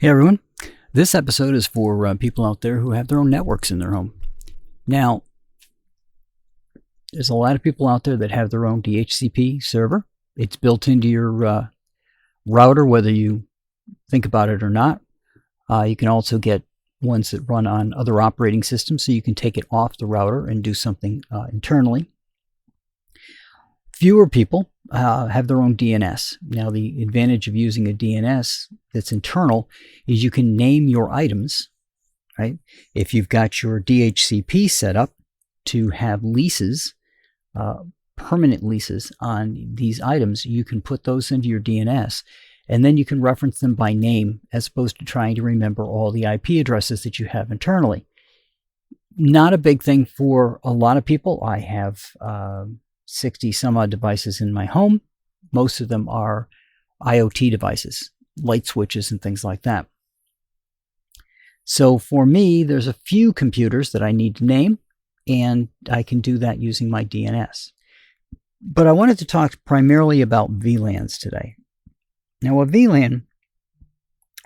Hey everyone, this episode is for people out there who have their own networks in their home. Now, there's a lot of people out there that have their own DHCP server. It's built into your router, whether you think about it or not. You can also get ones that run on other operating systems, so you can take it off the router and do something internally. Fewer people have their own DNS. Now, the advantage of using a DNS that's internal is you can name your items, right? If you've got your DHCP set up to have leases, permanent leases on these items, you can put those into your DNS, and then you can reference them by name as opposed to trying to remember all the IP addresses that you have internally. Not a big thing for a lot of people. I have 60 some odd devices in my home. Most of them are IoT devices, light switches and things like that. So for me, there's a few computers that I need to name, and I can do that using my DNS. But I wanted to talk primarily about VLANs today. Now, a VLAN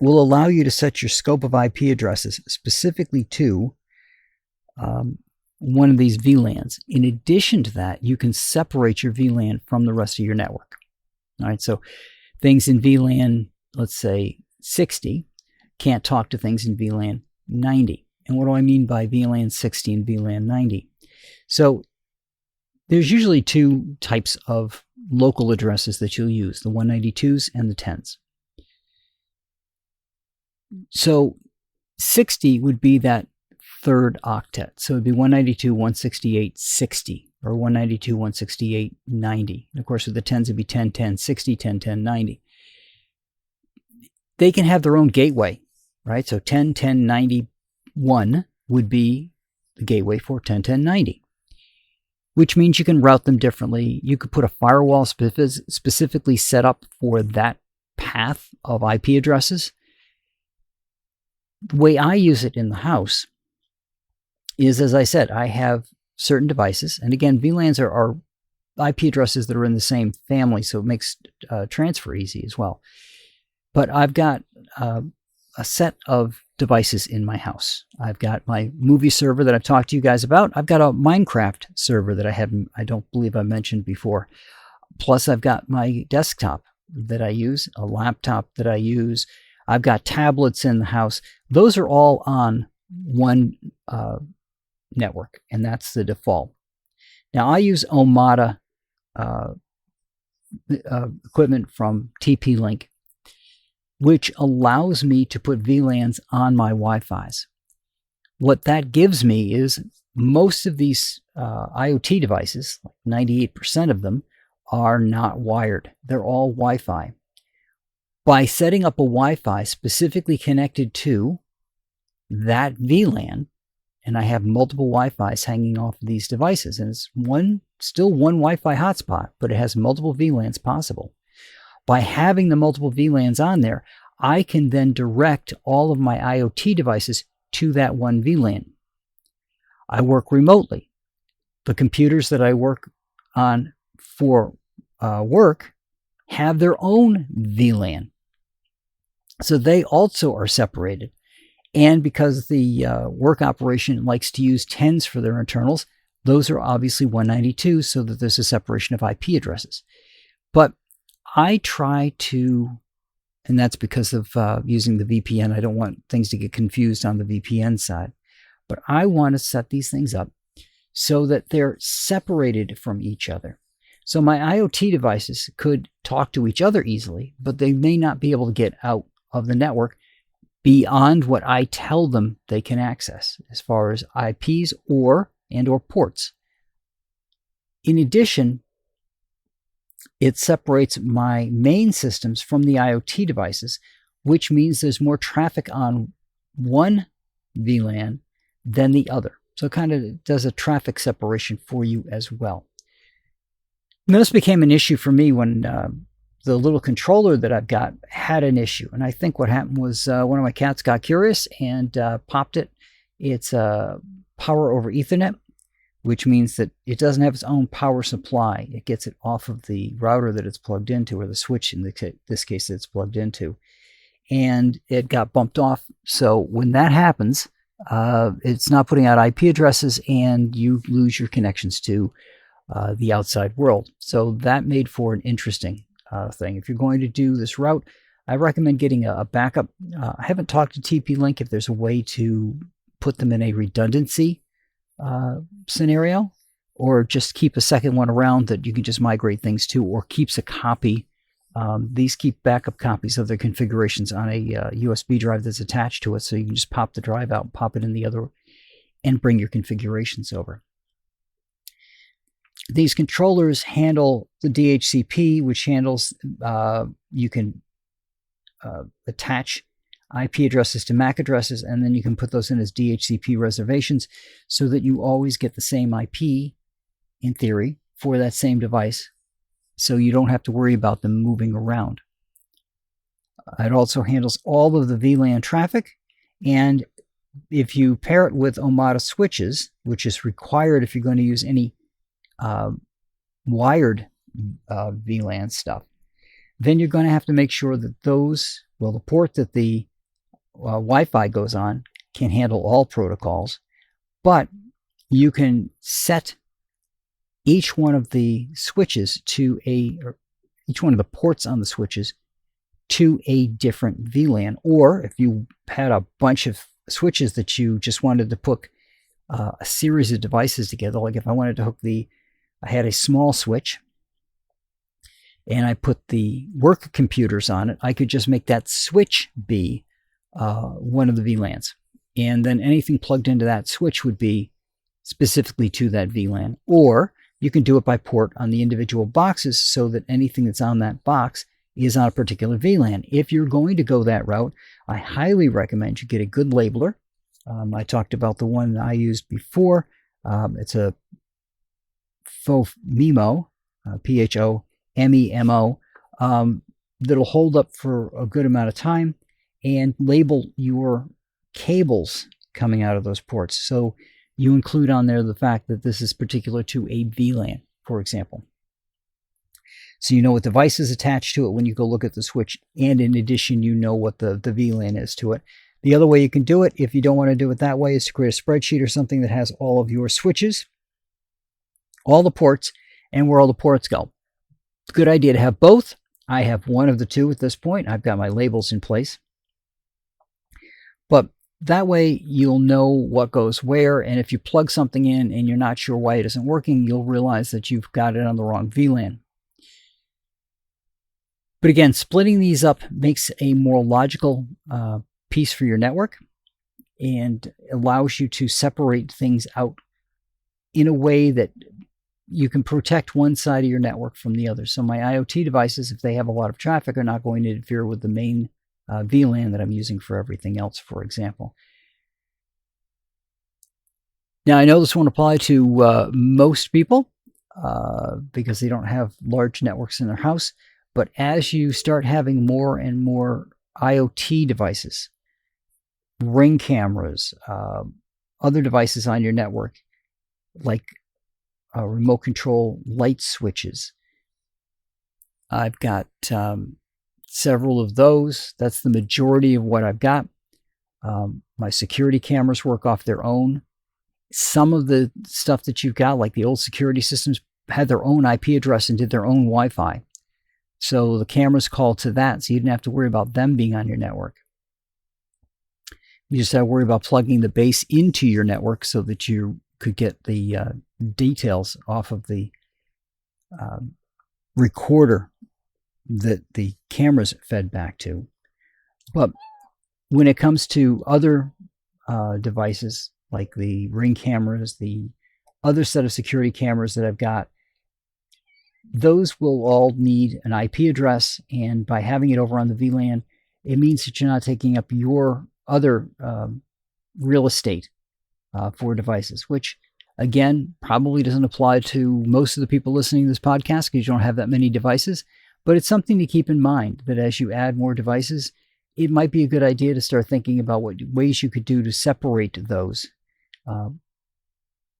will allow you to set your scope of IP addresses specifically to one of these VLANs. In addition to that, you can separate your VLAN from the rest of your network. All right, so things in VLAN, let's say 60, can't talk to things in VLAN 90. And what do I mean by VLAN 60 and VLAN 90? So there's usually two types of local addresses that you'll use, the 192s and the 10s. So 60 would be that third octet. So it'd be 192.168.60 or 192.168.90. And of course, with the 10s, it'd be 10.10.60, 10.10.90. They can have their own gateway, right? So 10.10.91 would be the gateway for 10.10.90, which means you can route them differently. You could put a firewall specifically set up for that path of IP addresses. The way I use it in the house is, as I said, I have certain devices. And again, VLANs are IP addresses that are in the same family, so it makes transfer easy as well. But I've got a set of devices in my house. I've got my movie server that I've talked to you guys about. I've got a Minecraft server that I don't believe I mentioned before. Plus, I've got my desktop that I use, a laptop that I use. I've got tablets in the house. Those are all on one network, and that's the default. Now, I use Omada equipment from TP-Link, which allows me to put VLANs on my Wi-Fis. What that gives me is most of these IoT devices, 98% of them, are not wired. They're all Wi-Fi. By setting up a Wi-Fi specifically connected to that VLAN, and I have multiple Wi-Fis hanging off of these devices, and it's still one Wi-Fi hotspot, but it has multiple VLANs possible. By having the multiple VLANs on there, I can then direct all of my IoT devices to that one VLAN. I work remotely. The computers that I work on for work have their own VLAN. So they also are separated. And because the work operation likes to use 10s for their internals, those are obviously 192s, so that there's a separation of IP addresses. But I try to, and that's because of using the VPN. I don't want things to get confused on the VPN side. But I want to set these things up so that they're separated from each other. So my IoT devices could talk to each other easily, but they may not be able to get out of the network beyond what I tell them they can access as far as IPs or ports. In addition, it separates my main systems from the IoT devices, which means there's more traffic on one VLAN than the other. So it kind of does a traffic separation for you as well. And this became an issue for me when the little controller that I've got had an issue. And I think what happened was one of my cats got curious and popped it. It's power over Ethernet, which means that it doesn't have its own power supply. It gets it off of the router that it's plugged into, or the switch in this case that it's plugged into. and it got bumped off. So when that happens, it's not putting out IP addresses, and you lose your connections to the outside world. So that made for an interesting thing. If you're going to do this route, I recommend getting a backup. I haven't talked to TP-Link if there's a way to put them in a redundancy scenario, or just keep a second one around that you can just migrate things to, or keeps a copy. These keep backup copies of their configurations on a USB drive that's attached to it, so you can just pop the drive out, pop it in the other, and bring your configurations over. These controllers handle the DHCP, which handles, you can attach IP addresses to MAC addresses, and then you can put those in as DHCP reservations so that you always get the same IP, in theory, for that same device, so you don't have to worry about them moving around. It also handles all of the VLAN traffic, and if you pair it with Omada switches, which is required if you're going to use any wired VLAN stuff, then you're going to have to make sure that those, well, the port that the Wi-Fi goes on can handle all protocols, but you can set each one of the switches to each one of the ports on the switches to a different VLAN. Or if you had a bunch of switches that you just wanted to put a series of devices together, like if I wanted to hook I had a small switch and I put the work computers on it, I could just make that switch be one of the VLANs. And then anything plugged into that switch would be specifically to that VLAN. Or you can do it by port on the individual boxes so that anything that's on that box is on a particular VLAN. If you're going to go that route, I highly recommend you get a good labeler. I talked about the one I used before. It's a PHOMEMO, PHOMEMO, that'll hold up for a good amount of time and label your cables coming out of those ports. So you include on there the fact that this is particular to a VLAN, for example. So you know what device is attached to it when you go look at the switch, and in addition, you know what the VLAN is to it. The other way you can do it, if you don't want to do it that way, is to create a spreadsheet or something that has all of your switches, all the ports, and where all the ports go. It's a good idea to have both. I have one of the two at this point. I've got my labels in place. But that way you'll know what goes where, and if you plug something in and you're not sure why it isn't working, you'll realize that you've got it on the wrong VLAN. But again, splitting these up makes a more logical piece for your network and allows you to separate things out in a way that you can protect one side of your network from the other. So my IoT devices, if they have a lot of traffic, are not going to interfere with the main VLAN that I'm using for everything else, for example. Now, I know this won't apply to most people because they don't have large networks in their house, but as you start having more and more IoT devices, Ring cameras, other devices on your network, like remote control light switches, I've got several of those. That's the majority of what I've got. My security cameras work off their own. Some of the stuff that you've got, like the old security systems, had their own IP address and did their own Wi-Fi. So the cameras called to that, so you didn't have to worry about them being on your network. You just had to worry about plugging the base into your network so that you could get the details off of the recorder that the cameras fed back to. But when it comes to other devices, like the Ring cameras, the other set of security cameras that I've got, those will all need an IP address, and by having it over on the VLAN, it means that you're not taking up your other real estate for devices, which, again, probably doesn't apply to most of the people listening to this podcast because you don't have that many devices. But it's something to keep in mind that as you add more devices, it might be a good idea to start thinking about what ways you could do to separate those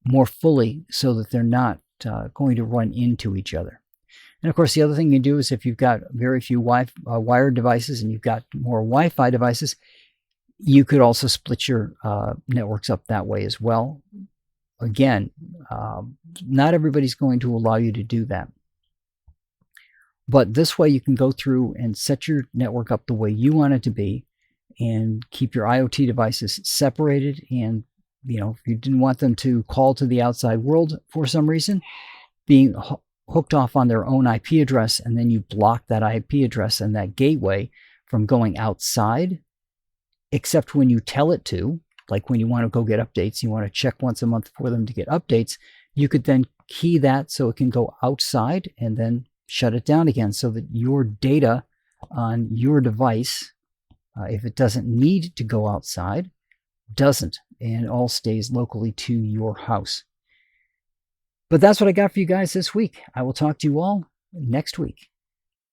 more fully so that they're not going to run into each other. And of course, the other thing you can do is if you've got very few wired devices and you've got more Wi-Fi devices, you could also split your networks up that way as well. Again, not everybody's going to allow you to do that. But this way you can go through and set your network up the way you want it to be and keep your IoT devices separated. And, if you didn't want them to call to the outside world for some reason, being hooked off on their own IP address, and then you block that IP address and that gateway from going outside, except when you tell it to, like when you want to go get updates, you want to check once a month for them to get updates, you could then key that so it can go outside and then shut it down again so that your data on your device, if it doesn't need to go outside, doesn't, and all stays locally to your house. But that's what I got for you guys this week. I will talk to you all next week.